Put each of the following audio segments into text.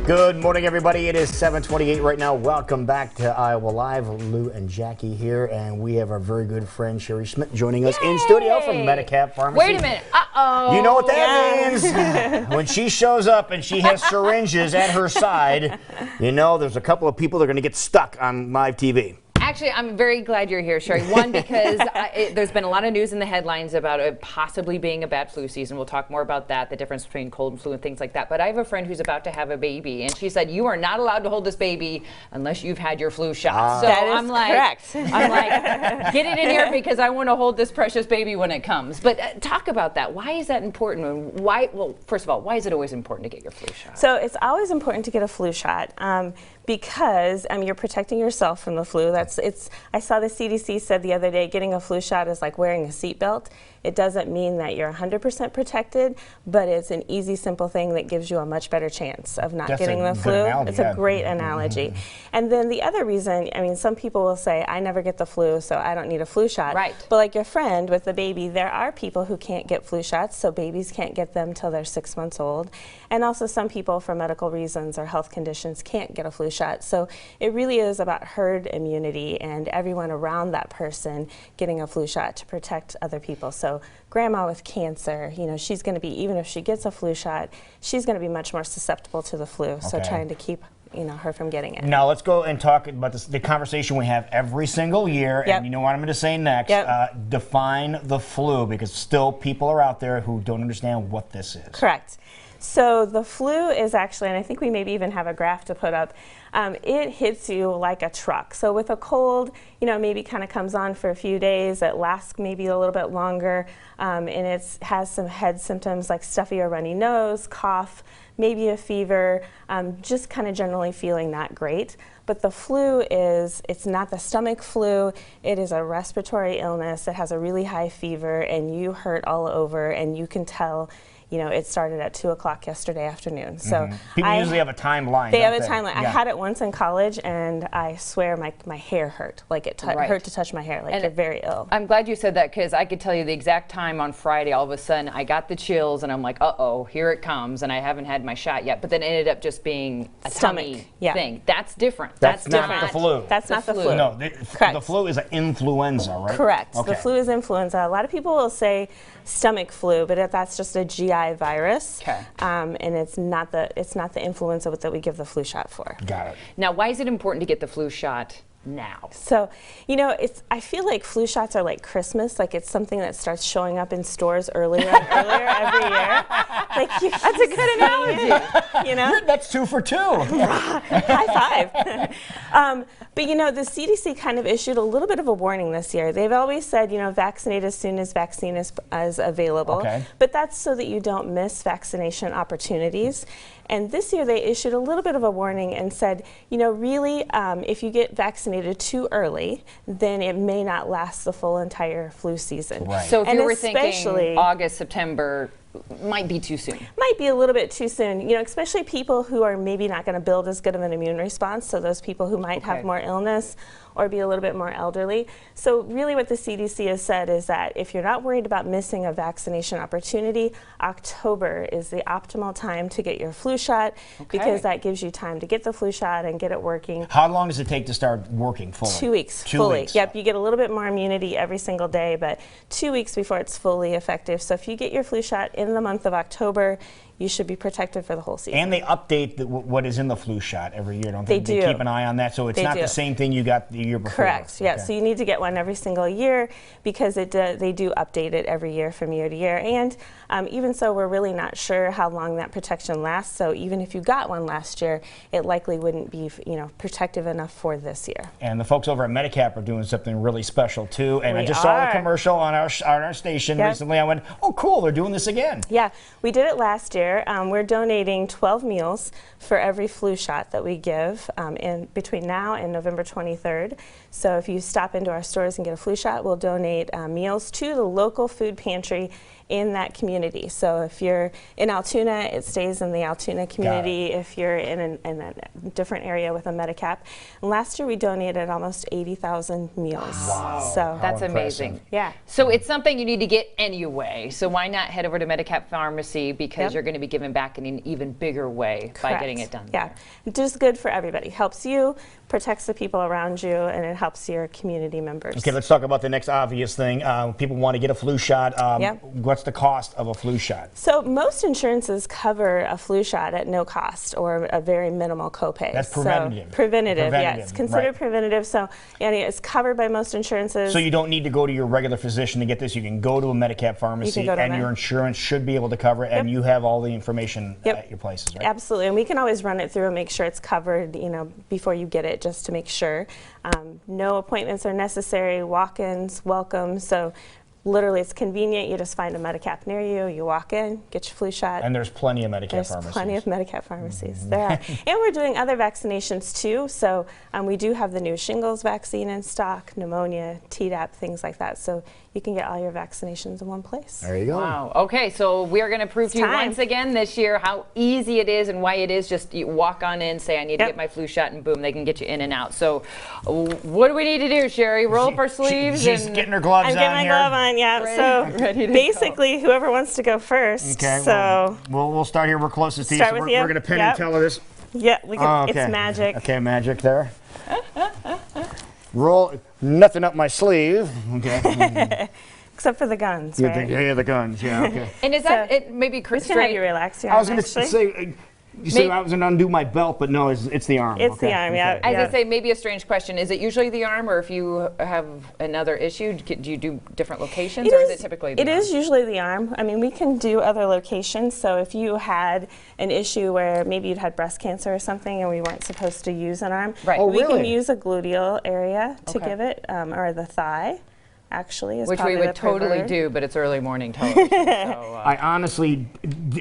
Good morning, everybody. It is 7:28 right now. Welcome back to Iowa Live. Lou and Jackie here, and we have our very good friend Sherry Schmidt joining us in studio from Medicap Pharmacy. Wait a minute. Uh-oh. You know what that means? When she shows up and she has syringes at her side, you know there's a couple of people that are going to get stuck on live TV. Actually, I'm very glad you're here, Sherry. One, because there's been a lot of news in the headlines about it possibly being a bad flu season. We'll talk more about that, the difference between cold and flu and things like that. But I have a friend who's about to have a baby, and she said, you are not allowed to hold this baby unless you've had your flu shot. So that is correct. I'm like, get it in here because I want to hold this precious baby when it comes. But talk about that. Why is that important? Why? Well, first of all, why is it always important to get your flu shot? So it's always important to get a flu shot. Because you're protecting yourself from the flu. I saw the CDC said the other day, getting a flu shot is like wearing a seatbelt. It doesn't mean that you're 100% protected, but it's an easy, simple thing that gives you a much better chance of not getting the flu. It's a great analogy. And then the other reason, some people will say, I never get the flu, so I don't need a flu shot. Right. But like your friend with the baby, there are people who can't get flu shots, so babies can't get them till they're 6 months old. And also some people, for medical reasons or health conditions, can't get a flu shot. So it really is about herd immunity and everyone around that person getting a flu shot to protect other people. So grandma with cancer, she's going to be, even if she gets a flu shot, she's going to be much more susceptible to the flu. So trying to keep her from getting it. Now let's go and talk about the conversation we have every single year, and you know what I'm going to say next. Define the flu, because still people are out there who don't understand what this is. Correct. So the flu is actually, and I think we maybe even have a graph to put up, it hits you like a truck. So with a cold, maybe kind of comes on for a few days, it lasts maybe a little bit longer, and it has some head symptoms like stuffy or runny nose, cough, maybe a fever, just kind of generally feeling not great. But the flu it's not the stomach flu, it is a respiratory illness. It has a really high fever and you hurt all over, and you can tell it started at 2 o'clock yesterday afternoon. So people usually have a timeline. They have a timeline. I had it once in college, and I swear my hair hurt. Like it hurt to touch my hair. Like, you're very ill. I'm glad you said that, because I could tell you the exact time on Friday. All of a sudden, I got the chills, and I'm like, uh-oh, here it comes, and I haven't had my shot yet. But then it ended up just being a tummy thing. That's different. That's not the flu. That's not the flu. No, the flu is an influenza, right? Correct. Okay. The flu is influenza. A lot of people will say stomach flu, but that's just a GI virus, and it's not the influenza that we give the flu shot for. Got it. Now, why is it important to get the flu shot now? So, I feel like flu shots are like Christmas. Like, it's something that starts showing up in stores earlier and earlier every year. Like, that's a good analogy. That's 2 for 2. High five. But the CDC kind of issued a little bit of a warning this year. They've always said, vaccinate as soon as vaccine is available. But that's so that you don't miss vaccination opportunities. And this year they issued a little bit of a warning and said, really, if you get vaccinated too early, then it may not last the full entire flu season. Right. So if you were thinking August, September, might be too soon. Might be a little bit too soon, especially people who are maybe not going to build as good of an immune response, so those people who might have more illness or be a little bit more elderly. So really what the CDC has said is that if you're not worried about missing a vaccination opportunity, October is the optimal time to get your flu shot, because that gives you time to get the flu shot and get it working. How long does it take to start working fully? 2 weeks. 2 fully. weeks. Yep, you get a little bit more immunity every single day, but 2 weeks before it's fully effective. So if you get your flu shot in the month of October, you should be protected for the whole season. And they update what is in the flu shot every year, don't they? They keep an eye on that, so it's not the same thing you got the year before. Correct, yeah. So you need to get one every single year, because they do update it every year from year to year. And even so, we're really not sure how long that protection lasts. So even if you got one last year, it likely wouldn't be protective enough for this year. And the folks over at Medicap are doing something really special too. And I just saw the commercial on our station recently. I went, oh cool, they're doing this again. Yeah, we did it last year. We're donating 12 meals for every flu shot that we give in between now and November 23rd. So if you stop into our stores and get a flu shot, we'll donate meals to the local food pantry in that community. So if you're in Altoona, it stays in the Altoona community. If you're in a different area with a Medicap. And last year we donated almost 80,000 meals. Wow. So that's amazing. Yeah. So it's something you need to get anyway. So why not head over to Medicap Pharmacy, because you're going to be giving back in an even bigger way by getting it done. Yeah, just good for everybody. Helps you, protects the people around you, and it helps your community members. Okay, let's talk about the next obvious thing. People want to get a flu shot. What's the cost of a flu shot? So most insurances cover a flu shot at no cost or a very minimal copay. That's preventative. So, preventative, yeah. It's considered preventative, so it's covered by most insurances. So you don't need to go to your regular physician to get this. You can go to a Medicap Pharmacy, and your insurance should be able to cover it, and you have all the information at your places, right? Absolutely, and we can always run it through and make sure it's covered, before you get it, just to make sure. No appointments are necessary, walk-ins, welcome, so literally it's convenient. You just find a Medicap near you, you walk in, get your flu shot. And there's plenty of Medicap pharmacies. There's plenty of Medicap pharmacies. There are. And we're doing other vaccinations too, so we do have the new shingles vaccine in stock, pneumonia, Tdap, things like that, so you can get all your vaccinations in one place. There you go. Wow. Okay, so we are going to prove to you once again this year how easy it is and why it is. Just you walk on in, say I need to get my flu shot, and boom, they can get you in and out. So what do we need to do, Sherry? Roll up our sleeves. She's getting her gloves on here. I'm getting my glove on, yeah. Ready to basically, whoever wants to go first. Okay, so we'll start here. We're closest to you. Start So with we're going to pin and tell her this. Yeah, it's magic. Okay, magic there. Roll, nothing up my sleeve. Okay. Except for the guns, right? Yeah, the guns, yeah, okay. And is that, it maybe Chris, have you relax your I was arm, going to say, you said I was going to undo my belt, but no, it's the arm. It's the arm, yeah. As I say, maybe a strange question. Is it usually the arm, or if you have another issue, do you do different locations, or is it typically the arm? It is usually the arm. I mean, we can do other locations. So if you had an issue where maybe you'd had breast cancer or something and we weren't supposed to use an arm, we can use a gluteal area to give it, or the thigh. Actually, is which we would totally do, but it's early morning television. So, I honestly,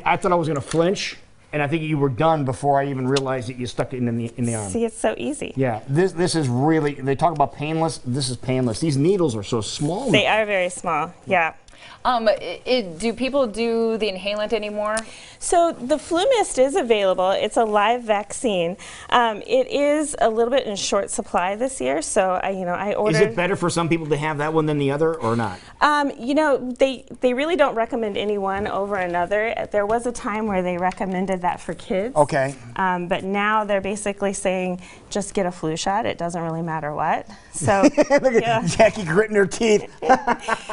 I thought I was going to flinch, and I think you were done before I even realized that you stuck it in the arm. See, it's so easy. Yeah, this is really, they talk about painless, this is painless. These needles are so small. They are very small, yeah. Do people do the inhalant anymore? So the flu mist is available. It's a live vaccine. It is a little bit in short supply this year, so I ordered. Is it better for some people to have that one than the other, or not? They really don't recommend any one over another. There was a time where they recommended that for kids. Okay. But now they're basically saying just get a flu shot. It doesn't really matter what. So look at Jackie gritting her teeth.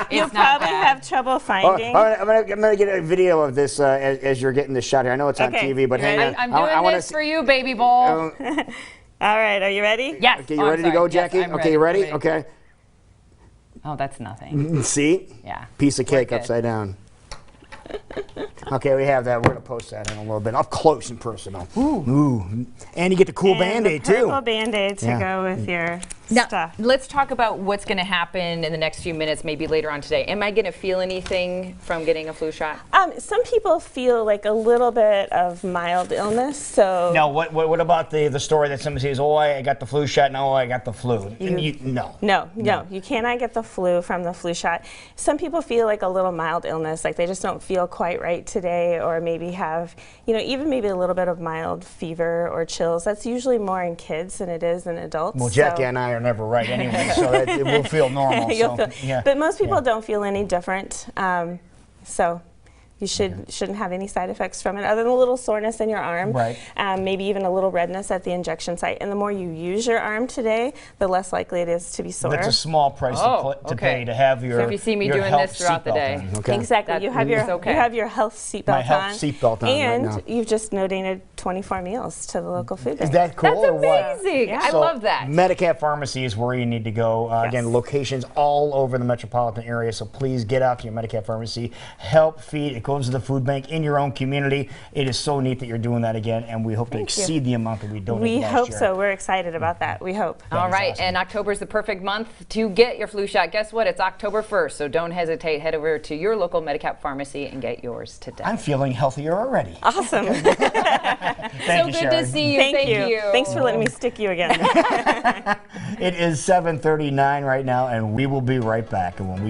You'll probably have trouble finding. I'm gonna get a video of this as you're getting this shot here. I know it's on TV, but hang on. I'm doing this for you, baby bowl. All right, are you ready? Yes. Okay, you ready to go, Jackie? Yes, okay, you ready? Okay. Oh, that's nothing. See? Yeah. Piece of cake upside down. Okay, we have that. We're going to post that in a little bit. Up close and personal. Ooh. And you get the cool Band-Aid, too. Purple Band-Aid to go with your stuff. Let's talk about what's going to happen in the next few minutes, maybe later on today. Am I going to feel anything from getting a flu shot? Some people feel like a little bit of mild illness. So now, what about the story that somebody says, oh, I got the flu shot, no, I got the flu? No, you cannot get the flu from the flu shot. Some people feel like a little mild illness, like they just don't feel quite right today, or maybe have, even maybe a little bit of mild fever or chills. That's usually more in kids than it is in adults. Well, Jackie and I are never right anyway, so it will feel normal. But most people don't feel any different. So you shouldn't have any side effects from it, other than a little soreness in your arm, maybe even a little redness at the injection site. And the more you use your arm today, the less likely it is to be sore. That's a small price to pay to have your. So if you see me doing this throughout the day, exactly, you have your health seatbelt on. My health seatbelt on, and right now. you've just donated 24 meals to the local food bank. Is that cool? That's amazing. I love that. Medicap Pharmacy is where you need to go. Again, locations all over the metropolitan area. So please get out to your Medicap Pharmacy. Help feed. It goes to the food bank in your own community. It is so neat that you're doing that again, and we hope to exceed the amount that we donated last year. We hope so. We're excited about that. We hope. All right, awesome. And October is the perfect month to get your flu shot. Guess what? It's October 1st, so don't hesitate. Head over to your local Medicap Pharmacy and get yours today. I'm feeling healthier already. Awesome. Thank you, good to see you. Thank you. Thanks for letting me stick you again. It is 7:39 right now, and we will be right back. And when we